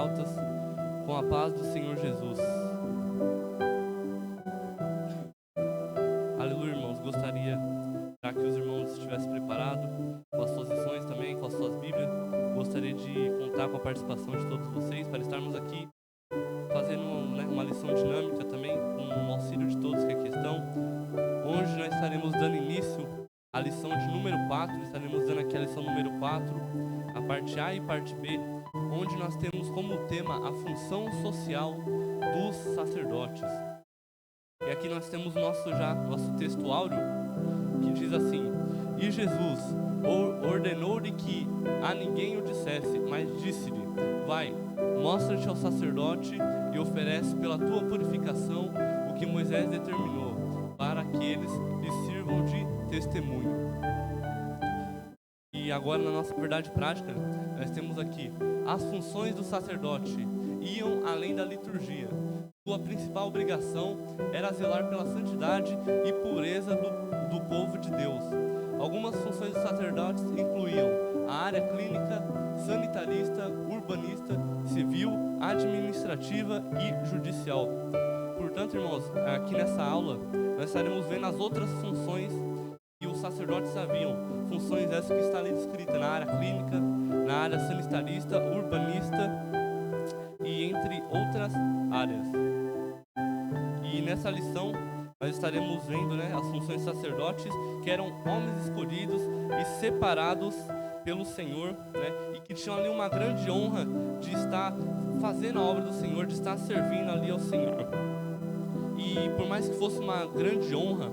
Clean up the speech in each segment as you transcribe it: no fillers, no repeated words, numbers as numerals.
altas com a paz do Senhor Jesus. Aleluia, irmãos. Gostaria, já que os irmãos estivessem preparados com as suas lições também, com as suas Bíblias, gostaria de contar com a participação de todos vocês para estarmos aqui fazendo uma lição dinâmica também, com o auxílio de todos que aqui estão. Hoje nós estaremos dando início à lição de número 4, estaremos dando aqui a lição número 4, a parte A e parte B, onde nós temos como tema a função social dos sacerdotes. E aqui nós temos nosso texto áureo, que diz assim: E Jesus ordenou-lhe que a ninguém o dissesse, mas disse-lhe: Vai, mostra-te ao sacerdote e oferece pela tua purificação o que Moisés determinou, para que eles lhe sirvam de testemunho. E agora, na nossa verdade prática, nós temos aqui: as funções do sacerdote iam além da liturgia. Sua principal obrigação era zelar pela santidade e pureza do povo de Deus. Algumas funções dos sacerdotes incluíam a área clínica, sanitarista, urbanista, civil, administrativa e judicial. Portanto, irmãos, aqui nessa aula nós estaremos vendo as outras funções que os sacerdotes haviam. Funções essas que estão ali descritas na área clínica, na área sanitarista, urbanista e entre outras áreas. E nessa lição nós estaremos vendo as funções dos sacerdotes, que eram homens escolhidos e separados pelo Senhor, e que tinham ali uma grande honra de estar fazendo a obra do Senhor, de estar servindo ali ao Senhor. E por mais que fosse uma grande honra,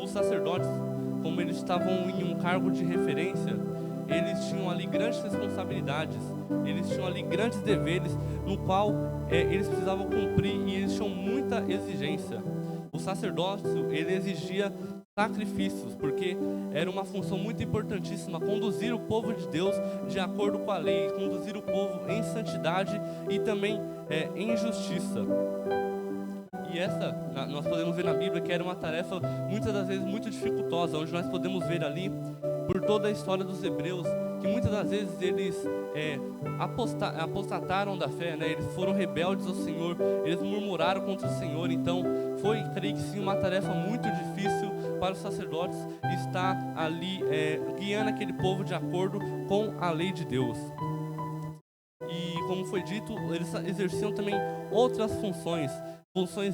os sacerdotes, como eles estavam em um cargo de referência, eles tinham ali grandes responsabilidades, eles tinham ali grandes deveres, no qual eles precisavam cumprir, e eles tinham muita exigência. O sacerdócio, ele exigia sacrifícios, porque era uma função muito importantíssima, conduzir o povo de Deus de acordo com a lei, conduzir o povo em santidade e também em justiça. E essa, nós podemos ver na Bíblia que era uma tarefa muitas das vezes muito dificultosa, onde nós podemos ver ali, por toda a história dos hebreus, que muitas das vezes eles apostataram da fé, eles foram rebeldes ao Senhor, eles murmuraram contra o Senhor. Então foi, creio que sim, uma tarefa muito difícil para os sacerdotes estar ali guiando aquele povo de acordo com a lei de Deus. E como foi dito, eles exerciam também outras funções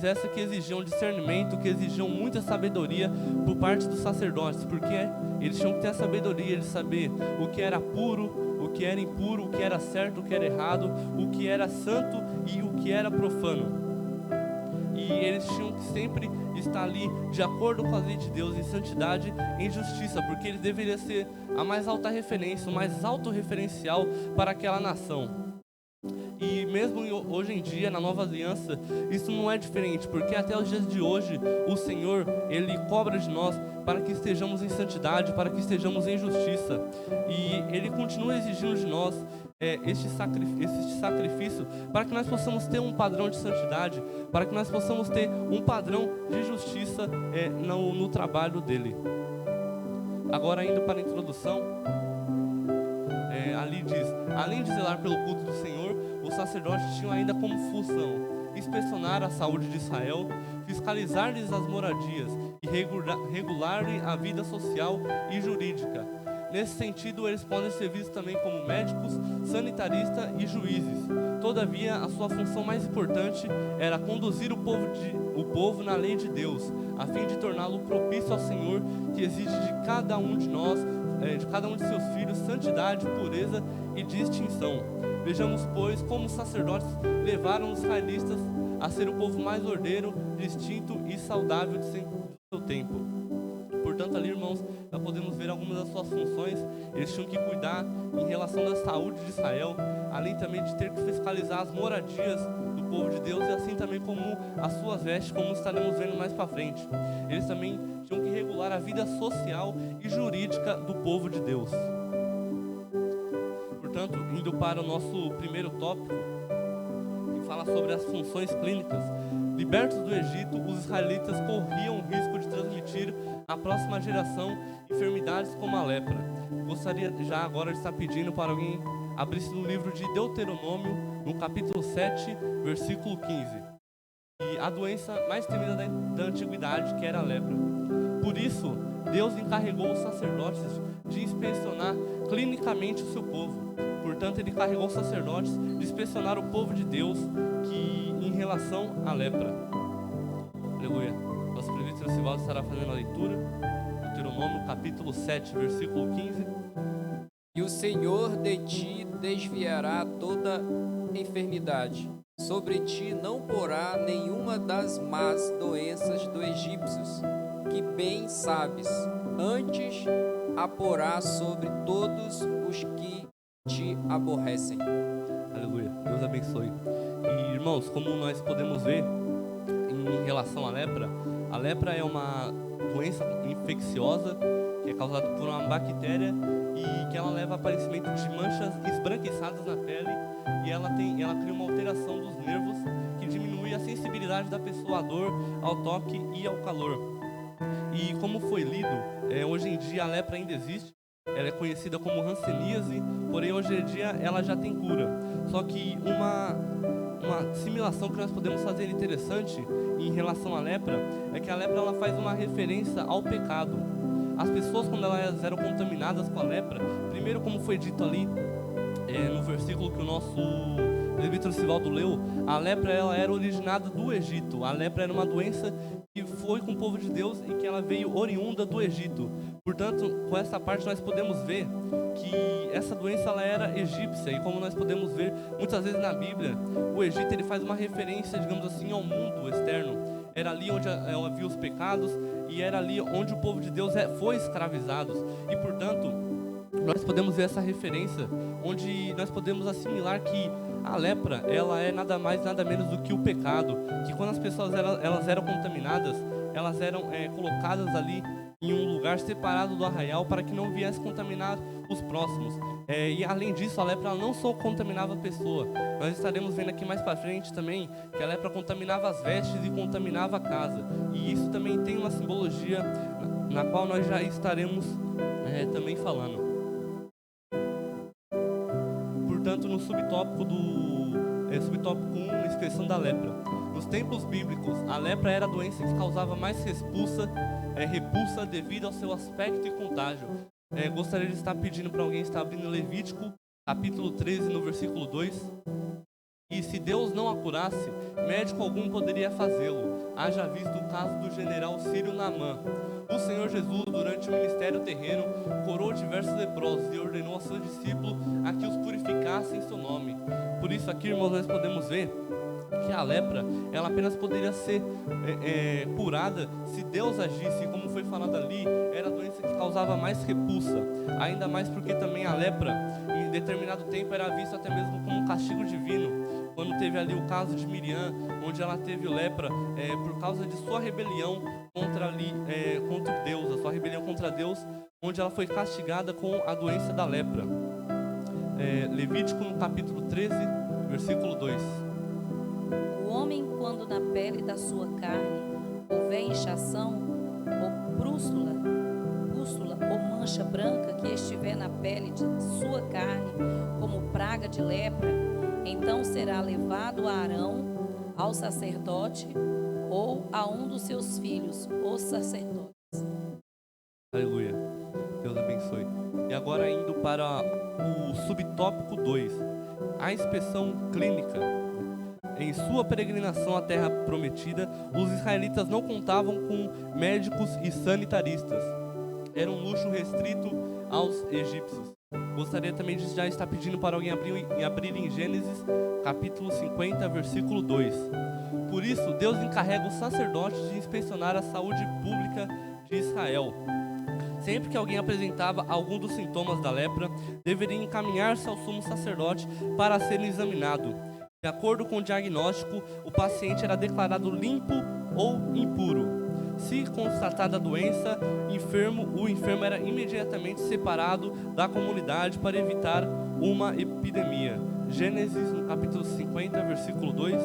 essas que exigiam discernimento, que exigiam muita sabedoria por parte dos sacerdotes, porque eles tinham que ter a sabedoria, eles saber o que era puro, o que era impuro, o que era certo, o que era errado, o que era santo e o que era profano. E eles tinham que sempre estar ali de acordo com a lei de Deus, em santidade, em justiça, porque eles deveriam ser a mais alta referência, o mais alto referencial para aquela nação. E mesmo hoje em dia, na nova aliança, isso não é diferente, porque até os dias de hoje, o Senhor, Ele cobra de nós para que estejamos em santidade, para que estejamos em justiça. E Ele continua exigindo de nós este sacrifício, para que nós possamos ter um padrão de santidade, para que nós possamos ter um padrão de justiça no trabalho dEle. Agora, indo para a introdução, ali diz: além de zelar pelo culto do Senhor, os sacerdotes tinham ainda como função inspecionar a saúde de Israel, fiscalizar-lhes as moradias e regular-lhes a vida social e jurídica. Nesse sentido, eles podem ser vistos também como médicos, sanitaristas e juízes. Todavia, a sua função mais importante era conduzir o povo na lei de Deus, a fim de torná-lo propício ao Senhor, que exige de cada um de nós, de cada um de seus filhos, santidade, pureza e distinção. Vejamos, pois, como os sacerdotes levaram os israelitas a ser o povo mais ordeiro, distinto e saudável de seu tempo. Portanto, ali, irmãos, nós podemos ver algumas das suas funções. Eles tinham que cuidar em relação da saúde de Israel, além também de ter que fiscalizar as moradias do povo de Deus, e assim também como as suas vestes, como estaremos vendo mais para frente. Eles também tinham que regular a vida social e jurídica do povo de Deus. Portanto, indo para o nosso primeiro tópico, que fala sobre as funções clínicas. Libertos do Egito, os israelitas corriam o risco de transmitir à próxima geração enfermidades como a lepra. Gostaria já agora de estar pedindo para alguém abrisse no livro de Deuteronômio, no capítulo 7, versículo 15. E a doença mais temida da antiguidade, que era a lepra. Por isso, Deus encarregou os sacerdotes de inspecionar clinicamente o seu povo. Portanto, ele encarregou os sacerdotes de inspecionar o povo de Deus em relação à lepra. Aleluia. Nosso presbítero Sivaldo estará fazendo a leitura. Deuteronômio, capítulo 7, versículo 15. E o Senhor de ti desviará toda enfermidade. Sobre ti não porá nenhuma das más doenças dos egípcios, que bem sabes. Antes a porá sobre todos os que te aborrecem. Aleluia. Deus abençoe. E, irmãos, como nós podemos ver em relação à lepra é uma doença infecciosa que é causada por uma bactéria e que ela leva ao aparecimento de manchas esbranquiçadas na pele, e ela cria uma alteração dos nervos que diminui a sensibilidade da pessoa à dor, ao toque e ao calor. E como foi lido, hoje em dia a lepra ainda existe. Ela é conhecida como hanseníase, porém hoje em dia ela já tem cura. Só que uma assimilação que nós podemos fazer interessante em relação à lepra é que a lepra ela faz uma referência ao pecado. As pessoas, quando elas eram contaminadas com a lepra, primeiro, como foi dito ali no versículo que o nosso presbítero Sivaldo leu, a lepra ela era originada do Egito. A lepra era uma doença que foi com o povo de Deus e que ela veio oriunda do Egito. Portanto, com essa parte nós podemos ver que essa doença ela era egípcia, e como nós podemos ver muitas vezes na Bíblia, o Egito ele faz uma referência, digamos assim, ao mundo externo. Era ali onde havia os pecados, e era ali onde o povo de Deus foi escravizado. E portanto, nós podemos ver essa referência, onde nós podemos assimilar que a lepra, ela é nada mais, nada menos do que o pecado, que quando as pessoas elas eram contaminadas, elas eram colocadas ali em um lugar separado do arraial para que não viesse contaminar os próximos. E além disso, a lepra ela não só contaminava a pessoa, nós estaremos vendo aqui mais para frente também que a lepra contaminava as vestes e contaminava a casa. E isso também tem uma simbologia na qual nós já estaremos também falando. Portanto, no subtópico subtópico 1, inspeção da lepra. Nos tempos bíblicos, a lepra era a doença que causava mais repulsa devido ao seu aspecto e contágio. Gostaria de estar pedindo para alguém estar abrindo Levítico, capítulo 13, no versículo 2. E se Deus não a curasse, médico algum poderia fazê-lo. Haja visto o caso do general sírio Naamã. O Senhor Jesus, durante o ministério terreno, curou diversos leprosos e ordenou aos seus discípulos a que os purificassem em seu nome. Por isso aqui, irmãos, nós podemos ver que a lepra, ela apenas poderia ser curada se Deus agisse. Como foi falado ali, era a doença que causava mais repulsa, ainda mais porque também a lepra, em determinado tempo, era vista até mesmo como um castigo divino. Quando teve ali o caso de Miriam, onde ela teve lepra por causa de sua rebelião contra Deus, a sua rebelião contra Deus, onde ela foi castigada com a doença da lepra. Levítico no capítulo 13, versículo 2. O homem, quando na pele da sua carne houver inchação, ou pústula ou mancha branca que estiver na pele de sua carne, como praga de lepra, então será levado a Arão, ao sacerdote, ou a um dos seus filhos, os sacerdotes. Aleluia. Deus abençoe. E agora indo para o subtópico 2, a inspeção clínica. Em sua peregrinação à terra prometida, os israelitas não contavam com médicos e sanitaristas. Era um luxo restrito aos egípcios. Gostaria também de já estar pedindo para alguém abrir em Gênesis, capítulo 50, versículo 2. Por isso, Deus encarrega os sacerdotes de inspecionar a saúde pública de Israel. Sempre que alguém apresentava algum dos sintomas da lepra, deveria encaminhar-se ao sumo sacerdote para ser examinado. De acordo com o diagnóstico, o paciente era declarado limpo ou impuro. Se constatada a doença, o enfermo era imediatamente separado da comunidade para evitar uma epidemia. Gênesis, no capítulo 50, versículo 2.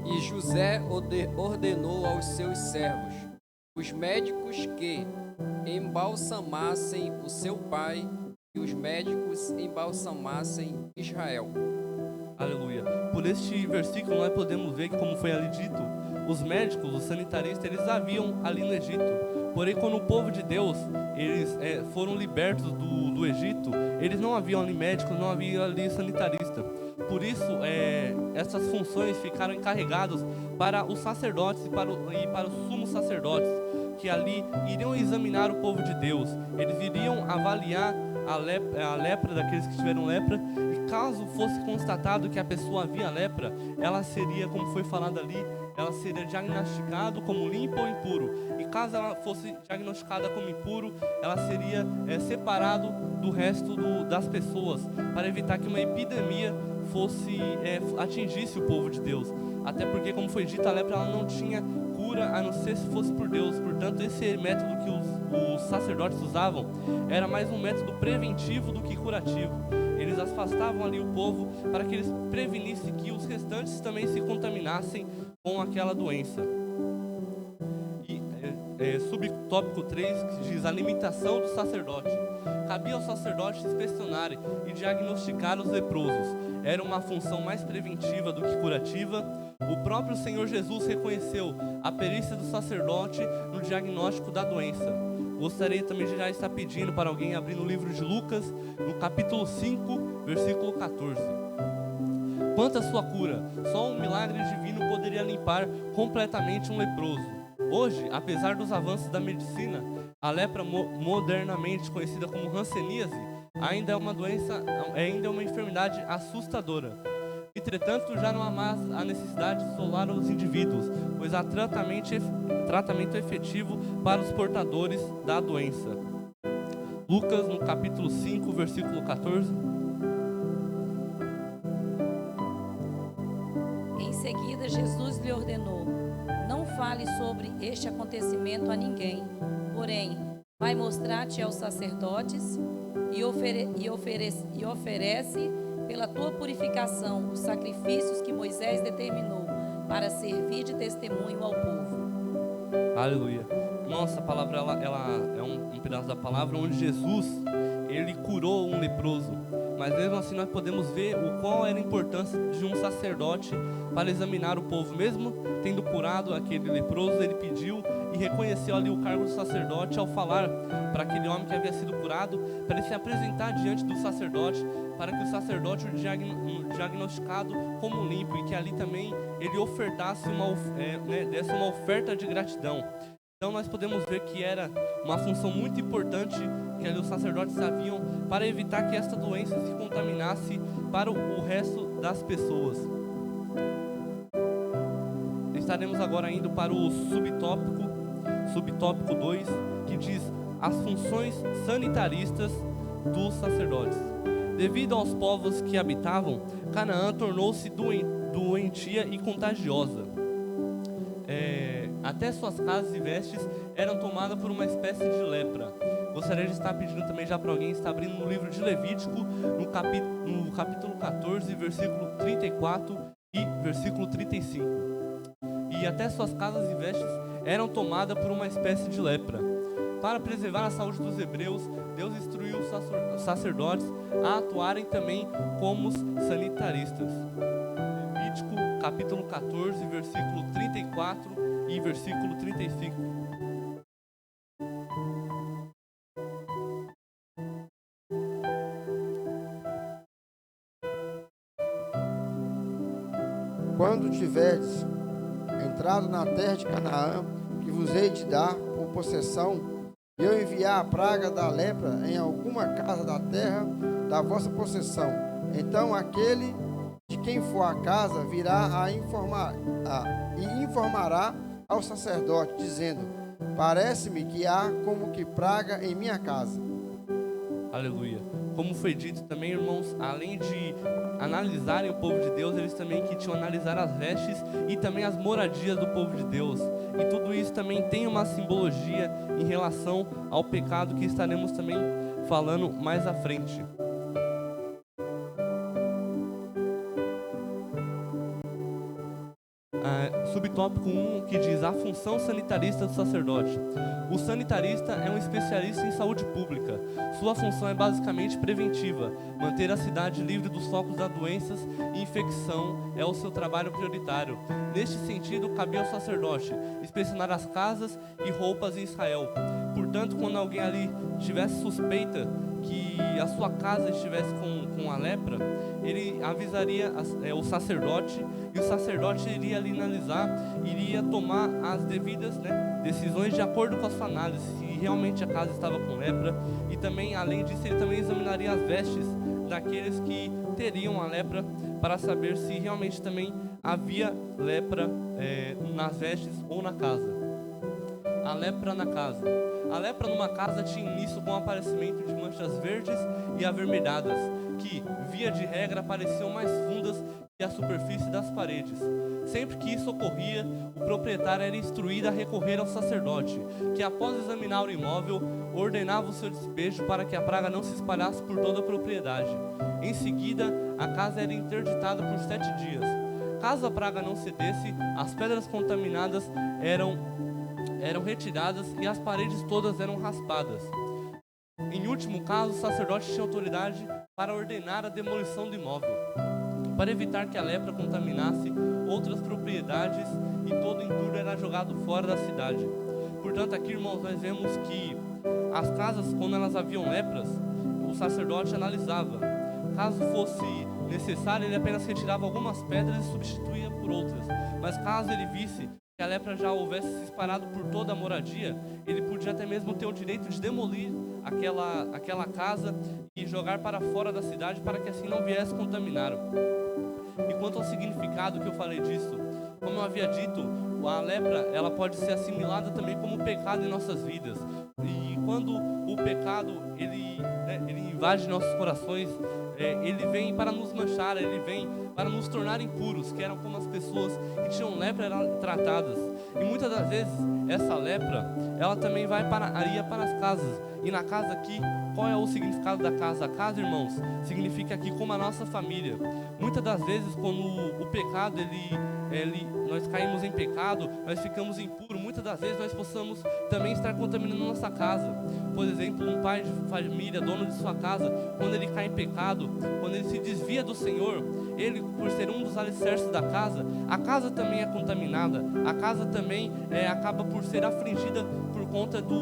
E José ordenou aos seus servos, os médicos, que embalsamassem o seu pai que os médicos embalsamassem Israel. Aleluia. Por este versículo nós podemos ver que, como foi ali dito, os médicos, os sanitaristas, eles haviam ali no Egito. Porém, quando o povo de Deus, eles foram libertos do Egito, eles não haviam ali médicos, não havia ali sanitarista. Por isso, essas funções ficaram encarregadas para os sacerdotes e para os sumos sacerdotes, que ali iriam examinar o povo de Deus. Eles iriam avaliar a lepra daqueles que tiveram lepra, e caso fosse constatado que a pessoa havia lepra, ela seria, como foi falado ali, ela seria diagnosticada como limpa ou impuro. E caso ela fosse diagnosticada como impuro, ela seria separado do resto das pessoas, para evitar que uma epidemia atingisse o povo de Deus. Até porque, como foi dito, a lepra ela não tinha cura a não ser se fosse por Deus. Portanto, esse método que os sacerdotes usavam era mais um método preventivo do que curativo. Eles afastavam ali o povo para que eles prevenissem que os restantes também se contaminassem com aquela doença. E subtópico 3, que diz a limitação do sacerdote. Cabia aos sacerdotes inspecionarem e diagnosticar os leprosos. Era uma função mais preventiva do que curativa. O próprio Senhor Jesus reconheceu a perícia do sacerdote no diagnóstico da doença. Gostaria também de já estar pedindo para alguém abrir no livro de Lucas, no capítulo 5, versículo 14. Quanto à sua cura, só um milagre divino poderia limpar completamente um leproso. Hoje, apesar dos avanços da medicina, a lepra modernamente conhecida como hanseníase ainda é uma doença, ainda é uma enfermidade assustadora. Entretanto, já não há mais a necessidade de isolar os indivíduos, pois há tratamento efetivo para os portadores da doença. Lucas, no capítulo 5, versículo 14. Em seguida, Jesus lhe ordenou: não fale sobre este acontecimento a ninguém, porém, vai mostrar-te aos sacerdotes e oferece pela tua purificação os sacrifícios que Moisés determinou para servir de testemunho ao povo. Aleluia. Nossa, a palavra ela é um pedaço da palavra onde Jesus, ele curou um leproso. Mas mesmo assim nós podemos ver qual era a importância de um sacerdote para examinar o povo. Mesmo tendo curado aquele leproso, ele pediu e reconheceu ali o cargo do sacerdote ao falar para aquele homem que havia sido curado, para ele se apresentar diante do sacerdote, para que o sacerdote o diagnosticado como limpo, e que ali também ele ofertasse desse uma oferta de gratidão. Então nós podemos ver que era uma função muito importante que ali os sacerdotes haviam para evitar que esta doença se contaminasse para o resto das pessoas. Estaremos agora indo para o subtópico 2, que diz as funções sanitaristas dos sacerdotes. Devido aos povos que habitavam, Canaã tornou-se doentia e contagiosa. Até suas casas e vestes eram tomadas por uma espécie de lepra. Gostaria de estar pedindo também já para alguém estar abrindo no livro de Levítico, no capítulo 14, versículo 34 e versículo 35. E até suas casas e vestes eram tomadas por uma espécie de lepra. Para preservar a saúde dos hebreus, Deus instruiu os sacerdotes a atuarem também como sanitaristas. Levítico, capítulo 14, versículo 34 e versículo 35. Quando tiverdes entrado na terra de Canaã, que vos hei de dar por possessão, e eu enviar a praga da lepra em alguma casa da terra da vossa possessão, então aquele de quem for a casa virá e informará ao sacerdote, dizendo: parece-me que há como que praga em minha casa. Aleluia. Como foi dito também, irmãos, além de analisarem o povo de Deus, eles também que tinham analisar as vestes e também as moradias do povo de Deus. E tudo isso também tem uma simbologia em relação ao pecado que estaremos também falando mais à frente. subtópico 1, que diz a função sanitarista do sacerdote. O sanitarista é um especialista em saúde pública. Sua função é basicamente preventiva. Manter a cidade livre dos focos das doenças e infecção é o seu trabalho prioritário. Neste sentido, cabia ao sacerdote inspecionar as casas e roupas em Israel. Portanto, quando alguém ali tivesse suspeita que a sua casa estivesse com a lepra, ele avisaria o sacerdote, e o sacerdote iria ali analisar, iria tomar as devidas decisões de acordo com a sua análise, se realmente a casa estava com lepra, e também, além disso, ele também examinaria as vestes daqueles que teriam a lepra, para saber se realmente também havia lepra nas vestes ou na casa. A lepra na casa. A lepra numa casa tinha início com o aparecimento de manchas verdes e avermelhadas, que, via de regra, pareciam mais fundas que a superfície das paredes. Sempre que isso ocorria, o proprietário era instruído a recorrer ao sacerdote, que, após examinar o imóvel, ordenava o seu despejo para que a praga não se espalhasse por toda a propriedade. Em seguida, a casa era interditada por 7 dias. Caso a praga não cedesse, as pedras contaminadas eram retiradas e as paredes todas eram raspadas. Em último caso, o sacerdote tinha autoridade para ordenar a demolição do imóvel, para evitar que a lepra contaminasse outras propriedades, e todo entulho era jogado fora da cidade. Portanto, aqui, irmãos, nós vemos que as casas, quando elas haviam lepras, o sacerdote analisava. Caso fosse necessário, ele apenas retirava algumas pedras e substituía por outras. Mas caso ele visse que a lepra já houvesse se espalhado por toda a moradia, ele podia até mesmo ter o direito de demolir aquela casa e jogar para fora da cidade, para que assim não viesse contaminar. E quanto ao significado que eu falei disso, como eu havia dito, a lepra ela pode ser assimilada também como pecado em nossas vidas. E quando o pecado ele invade nossos corações, ele vem para nos manchar, ele vem para nos tornar impuros, que eram como as pessoas que tinham lepra eram tratadas. E muitas das vezes essa lepra, ela também ia para as casas. E na casa aqui, qual é o significado da casa? A casa, irmãos, significa aqui como a nossa família. Muitas das vezes, quando o pecado nós caímos em pecado, nós ficamos impuros. Muitas das vezes nós possamos também estar contaminando nossa casa. Por exemplo, um pai de família, dono de sua casa, quando ele cai em pecado, quando ele se desvia do Senhor, ele, por ser um dos alicerces da casa, a casa também é contaminada. A casa também acaba por ser afligida por conta do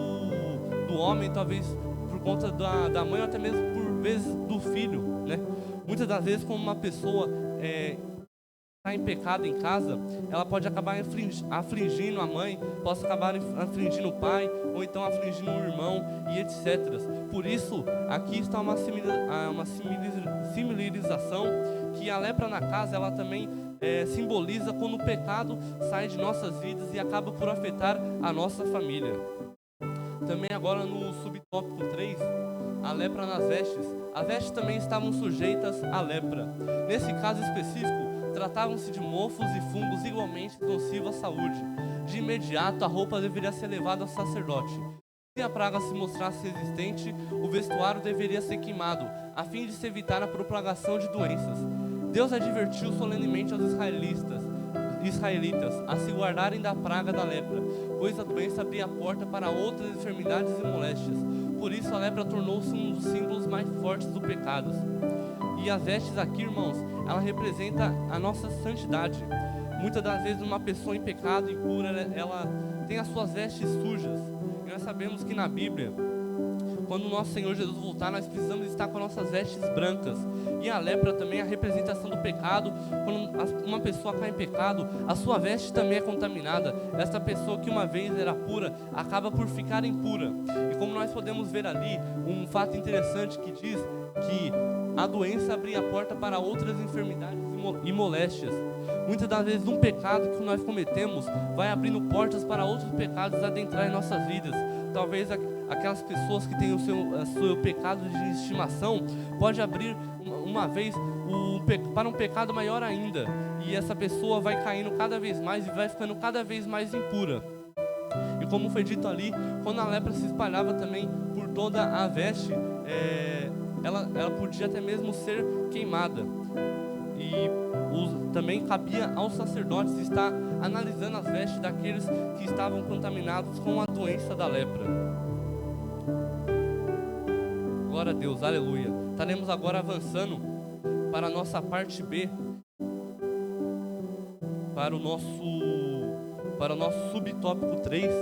homem, talvez por conta da mãe, ou até mesmo por vezes do filho, né? Muitas das vezes, quando uma pessoa está em pecado em casa, ela pode acabar afligindo a mãe, pode acabar afligindo o pai, ou então afligindo o irmão, e etc. Por isso, aqui está uma similarização, que a lepra na casa, ela também simboliza quando o pecado sai de nossas vidas e acaba por afetar a nossa família. Também agora no subtópico 3, a lepra nas vestes. As vestes também estavam sujeitas à lepra. Nesse caso específico, tratavam-se de mofos e fungos igualmente nocivos à saúde. De imediato, a roupa deveria ser levada ao sacerdote. Se a praga se mostrasse resistente, o vestuário deveria ser queimado, a fim de se evitar a propagação de doenças. Deus advertiu solenemente aos israelitas a se guardarem da praga da lepra, pois a doença abria a porta para outras enfermidades e moléstias. Por isso a lepra tornou-se um dos símbolos mais fortes do pecado. E as vestes aqui, irmãos, ela representa a nossa santidade. Muitas das vezes uma pessoa em pecado, impura, ela tem as suas vestes sujas. E nós sabemos que na Bíblia, quando o nosso Senhor Jesus voltar, nós precisamos estar com as nossas vestes brancas. E a lepra também é a representação do pecado. Quando uma pessoa cai em pecado, a sua veste também é contaminada. Essa pessoa que uma vez era pura, acaba por ficar impura. E como nós podemos ver ali, um fato interessante que diz que a doença abria a porta para outras enfermidades e moléstias. Muitas das vezes um pecado que nós cometemos vai abrindo portas para outros pecados adentrar em nossas vidas. Talvez aquelas pessoas que têm o seu pecado de estimação pode abrir uma vez para um pecado maior ainda, e essa pessoa vai caindo cada vez mais e vai ficando cada vez mais impura. E como foi dito ali, quando a lepra se espalhava também por toda a veste, ela podia até mesmo ser queimada. E também cabia aos sacerdotes estar analisando as vestes daqueles que estavam contaminados com a doença da lepra. Glória a Deus, aleluia. Estaremos agora avançando para a nossa parte B, para o nosso subtópico 3,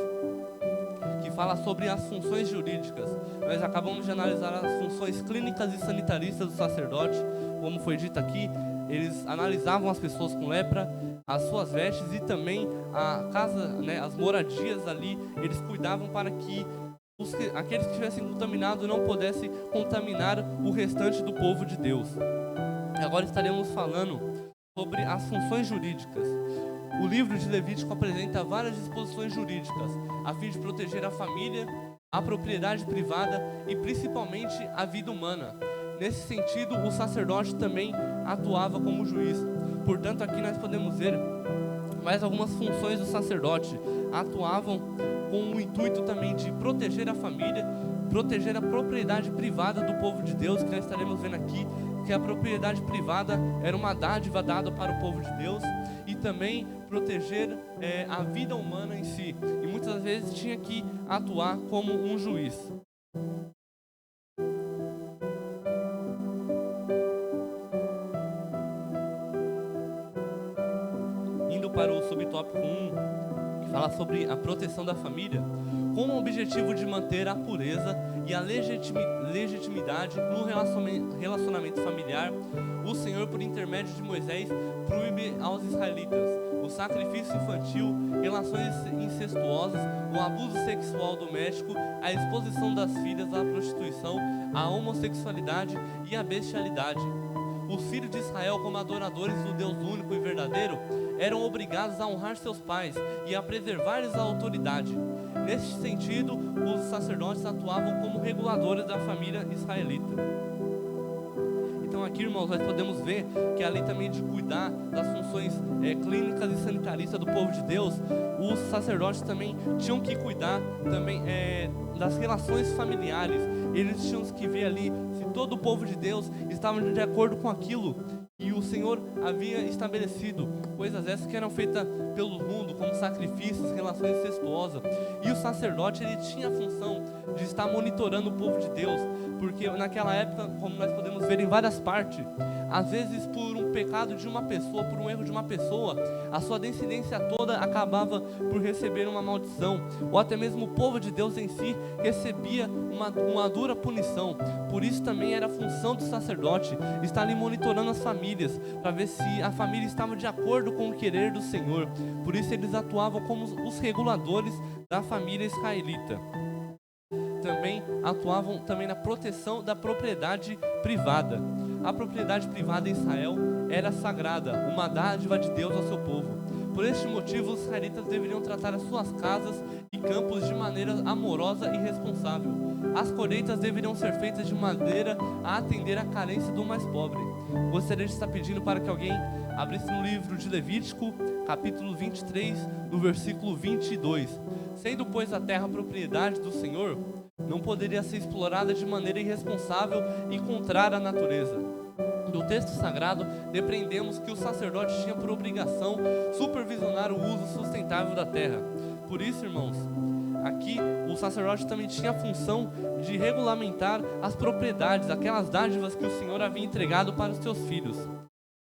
que fala sobre as funções jurídicas. Nós acabamos de analisar as funções clínicas e sanitaristas do sacerdote. Como foi dito aqui, eles analisavam as pessoas com lepra, as suas vestes e também a casa, né, as moradias ali, eles cuidavam para que aqueles que estivessem contaminados não pudessem contaminar o restante do povo de Deus. Agora estaremos falando sobre as funções jurídicas. O livro de Levítico apresenta várias disposições jurídicas a fim de proteger a família, a propriedade privada e principalmente a vida humana. Nesse sentido, o sacerdote também atuava como juiz. Portanto, aqui nós podemos ver mais algumas funções do sacerdote. Atuavam com o intuito também de proteger a família, proteger a propriedade privada do povo de Deus, que nós estaremos vendo aqui, que a propriedade privada era uma dádiva dada para o povo de Deus, e também proteger a vida humana em si. E muitas vezes tinha que atuar como um juiz. Indo para o subtópico 1, que fala sobre a proteção da família, com o objetivo de manter a pureza e a legitimidade no relacionamento familiar, o Senhor, por intermédio de Moisés, proíbe aos israelitas o sacrifício infantil, relações incestuosas, o abuso sexual doméstico, a exposição das filhas à prostituição, à homossexualidade e à bestialidade. Os filhos de Israel, como adoradores do Deus único e verdadeiro, eram obrigados a honrar seus pais e a preservar-lhes a autoridade. Neste sentido, os sacerdotes atuavam como reguladores da família israelita. Então aqui, irmãos, nós podemos ver que além também de cuidar das funções clínicas e sanitaristas do povo de Deus, os sacerdotes também tinham que cuidar também das relações familiares. Eles tinham que ver ali se todo o povo de Deus estava de acordo com aquilo que o Senhor havia estabelecido, coisas essas que eram feitas pelo mundo, como sacrifícios, relações incestuosas. E o sacerdote, ele tinha a função de estar monitorando o povo de Deus, porque naquela época, como nós podemos ver em várias partes, às vezes por um pecado de uma pessoa, por um erro de uma pessoa, a sua descendência toda acabava por receber uma maldição, ou até mesmo o povo de Deus em si recebia uma dura punição. Por isso também era a função do sacerdote estar ali monitorando as famílias, para ver se a família estava de acordo com o querer do Senhor. Por isso eles atuavam como os reguladores da família israelita. Também atuavam também na proteção da propriedade privada. A propriedade privada em Israel era sagrada, uma dádiva de Deus ao seu povo. Por este motivo, os israelitas deveriam tratar as suas casas e campos de maneira amorosa e responsável. As colheitas deveriam ser feitas de maneira a atender à carência do mais pobre. Gostaria de estar pedindo para que alguém abrisse no livro de Levítico, capítulo 23, no versículo 22. Sendo, pois, a terra propriedade do Senhor, não poderia ser explorada de maneira irresponsável e contrária à natureza. Do texto sagrado, depreendemos que o sacerdote tinha por obrigação supervisionar o uso sustentável da terra. Por isso, irmãos, aqui o sacerdote também tinha a função de regulamentar as propriedades, aquelas dádivas que o Senhor havia entregado para os seus filhos.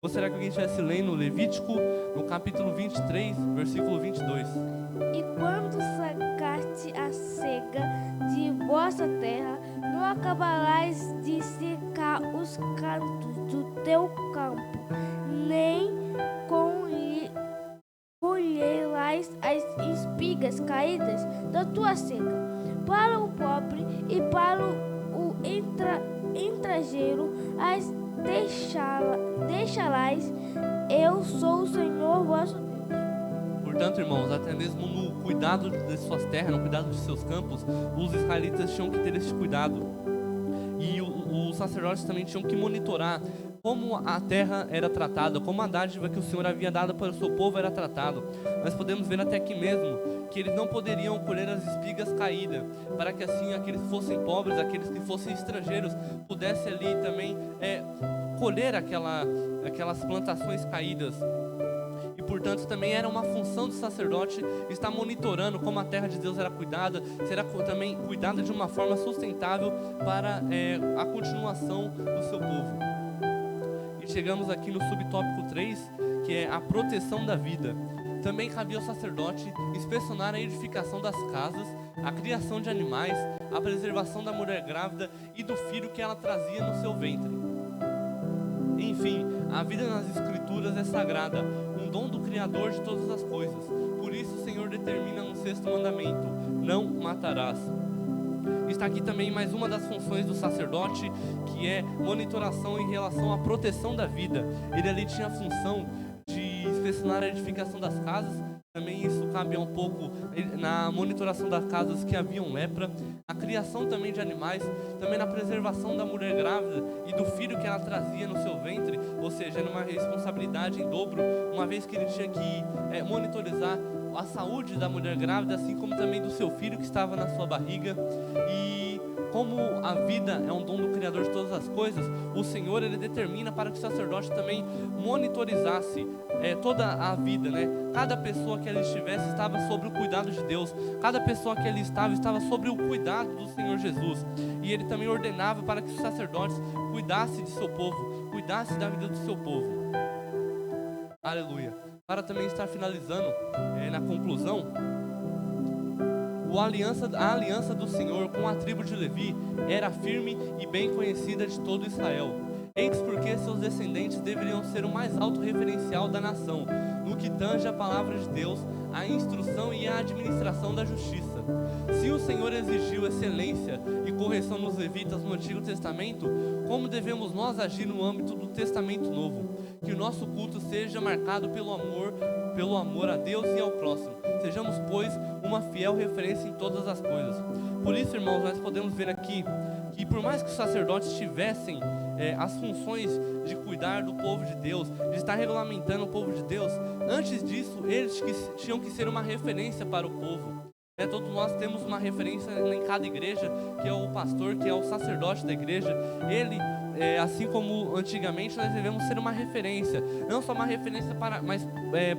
Gostaria que alguém estivesse lendo Levítico, no capítulo 23, versículo 22. E quando sacaste a cega de vossa terra, não acabarás de secar os cantos do teu campo, nem colherás as espigas caídas da tua seca. Para o pobre e para o estrangeiro as deixarás. Eu sou o Senhor vosso Deus. Portanto, irmãos, até mesmo no cuidado de suas terras, no cuidado de seus campos, os israelitas tinham que ter esse cuidado. E os sacerdotes também tinham que monitorar como a terra era tratada, como a dádiva que o Senhor havia dado para o seu povo era tratado. Nós podemos ver até aqui mesmo que eles não poderiam colher as espigas caídas, para que assim aqueles que fossem pobres, aqueles que fossem estrangeiros, pudessem ali também recolher aquelas plantações caídas. E, portanto, também era uma função do sacerdote estar monitorando como a terra de Deus era cuidada, será também cuidada de uma forma sustentável para a continuação do seu povo. E chegamos aqui no subtópico 3, que é a proteção da vida. Também cabia ao sacerdote inspecionar a edificação das casas, a criação de animais, a preservação da mulher grávida e do filho que ela trazia no seu ventre. Enfim, a vida nas Escrituras é sagrada, um dom do Criador de todas as coisas. Por isso o Senhor determina no 6º mandamento: não matarás. Está aqui também mais uma das funções do sacerdote, que é monitoração em relação à proteção da vida. Ele ali tinha a função de inspecionar a edificação das casas. Também isso cabe um pouco na monitoração das casas que haviam lepra, a criação também de animais, também na preservação da mulher grávida e do filho que ela trazia no seu ventre, ou seja, era uma responsabilidade em dobro, uma vez que ele tinha que monitorizar a saúde da mulher grávida, assim como também do seu filho que estava na sua barriga. E como a vida é um dom do Criador de todas as coisas, o Senhor ele determina para que o sacerdote também monitorizasse toda a vida, né? Cada pessoa que ali estivesse estava sob o cuidado de Deus, cada pessoa que ali estava sob o cuidado do Senhor Jesus. E ele também ordenava para que os sacerdotes cuidassem de seu povo, cuidassem da vida do seu povo. Aleluia. Para também estar finalizando na conclusão, a aliança do Senhor com a tribo de Levi era firme e bem conhecida de todo Israel. Eis porque seus descendentes deveriam ser o mais alto referencial da nação, no que tange a palavra de Deus, a instrução e a administração da justiça. Se o Senhor exigiu excelência e correção nos levitas no Antigo Testamento, como devemos nós agir no âmbito do Testamento Novo? Que o nosso culto seja marcado pelo amor a Deus e ao próximo. Sejamos, pois, uma fiel referência em todas as coisas. Por isso, irmãos, nós podemos ver aqui que por mais que os sacerdotes tivessem as funções de cuidar do povo de Deus, de estar regulamentando o povo de Deus, antes disso, eles tinham que ser uma referência para o povo. Todos nós temos uma referência em cada igreja, que é o pastor, que é o sacerdote da igreja. Ele, assim como antigamente, nós devemos ser uma referência, não só uma referência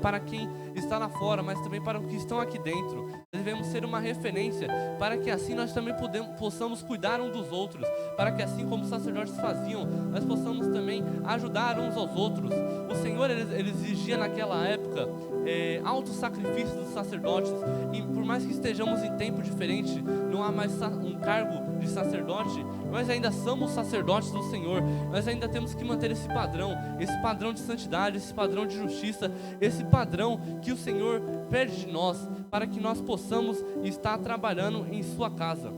para quem está lá fora, mas também para os que estão aqui dentro. Nós devemos ser uma referência para que assim nós também possamos cuidar uns dos outros, para que assim como os sacerdotes faziam, nós possamos também ajudar uns aos outros. O Senhor ele exigia naquela época altos sacrifícios dos sacerdotes, e por mais que estejamos em tempo diferente, não há mais um cargo de sacerdote, nós ainda somos sacerdotes do Senhor, nós ainda temos que manter esse padrão de santidade, esse padrão de justiça, esse padrão que o Senhor pede de nós, para que nós possamos estar trabalhando em sua casa.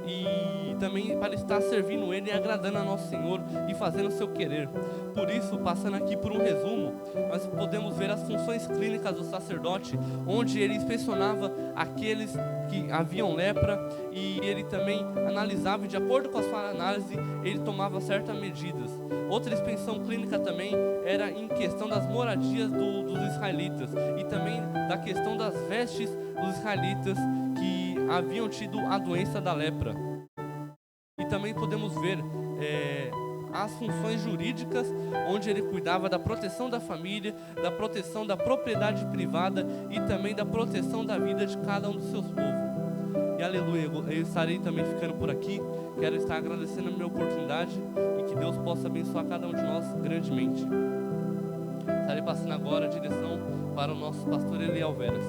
E também para estar servindo Ele e agradando a nosso Senhor e fazendo o seu querer. Por isso, passando aqui por um resumo, nós podemos ver as funções clínicas do sacerdote, onde ele inspecionava aqueles que haviam lepra, e ele também analisava, e de acordo com a sua análise, ele tomava certas medidas. Outra inspeção clínica também era em questão das moradias dos israelitas, e também da questão das vestes dos israelitas que haviam tido a doença da lepra. E também podemos ver as funções jurídicas, onde ele cuidava da proteção da família, da proteção da propriedade privada e também da proteção da vida de cada um dos seus povos. E aleluia, eu estarei também ficando por aqui. Quero estar agradecendo a minha oportunidade e que Deus possa abençoar cada um de nós grandemente. Estarei passando agora a direção para o nosso pastor Eliel Veras.